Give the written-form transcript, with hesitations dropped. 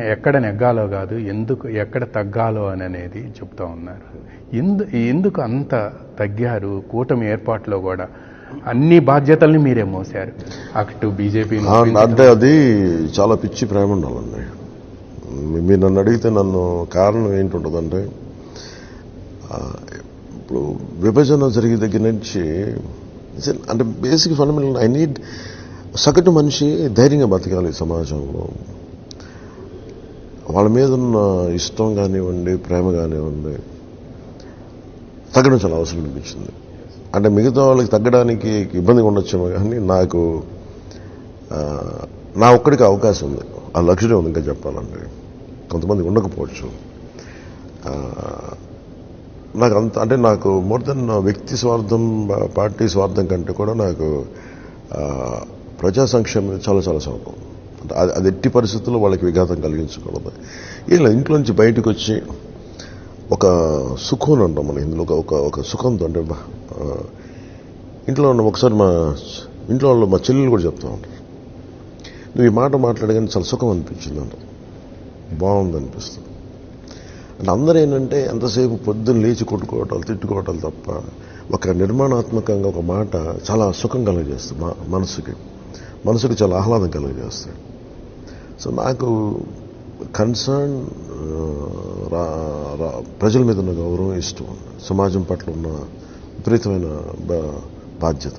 ఎక్కడ నెగ్గాలో కాదు, ఎందుకు ఎక్కడ తగ్గాలో అనేది చెప్తా ఉన్నారు. ఎందుకు అంత తగ్గారు? కూటమి ఏర్పాటులో కూడా అన్ని బాధ్యతల్ని మీరే మోసారు. అటు బీజేపీ అంటే అది చాలా పిచ్చి ప్రేమ ఉండాలండి. మీరు నన్ను అడిగితే నన్ను కారణం ఏంటుంటుందంటే, ఇప్పుడు విభజన జరిగే దగ్గర నుంచి అంటే బేసిక్ ఫండమెంటల్ ఐ నీడ్ సగటు మనిషి ధైర్యంగా బతకాలి సమాజంలో. వాళ్ళ మీద ఉన్న ఇష్టం కానివ్వండి, ప్రేమ కానివ్వండి తగ్గడం చాలా అవసరం అనిపించింది. అంటే మిగతా వాళ్ళకి తగ్గడానికి ఇబ్బందిగా ఉండొచ్చేమో కానీ నాకు నా ఒక్కడికి అవకాశం ఉంది, ఆ లక్ష్యం ఉంది. ఇంకా చెప్పాలంటే కొంతమంది ఉండకపోవచ్చు. నాకు అంత అంటే నాకు మోర్ దెన్ వ్యక్తి స్వార్థం, పార్టీ స్వార్థం కంటే కూడా నాకు ప్రజా సంక్షేమం చాలా చాలా స్వార్థం. అంటే అది ఎట్టి పరిస్థితుల్లో వాళ్ళకి విఘాతం కలిగించకూడదు. ఇలా ఇంట్లో నుంచి బయటకు వచ్చి ఒక సుఖం అంటాం మన ఇందులో, ఒక సుఖంతో. అంటే ఇంట్లో ఉన్న ఒకసారి మా ఇంట్లో వాళ్ళు మా చెల్లెలు కూడా చెప్తా ఉంటారు, నువ్వు ఈ మాట మాట్లాడగానే చాలా సుఖం అనిపించింది అంట, బాగుంది అనిపిస్తుంది. అంటే అందరూ ఏంటంటే ఎంతసేపు పొద్దున్న లేచి కొట్టుకోవటాలు, తిట్టుకోవటాలు తప్ప ఒక నిర్మాణాత్మకంగా ఒక మాట చాలా సుఖం కలుగజేస్తుంది మనసుకి చాలా ఆహ్లాదం కలుగజేస్తాయి. సో నాకు కన్సర్న్ ప్రజల మీద ఉన్న గౌరవం, ఇష్టం, సమాజం పట్ల ఉన్న విపరీతమైన బాధ్యత.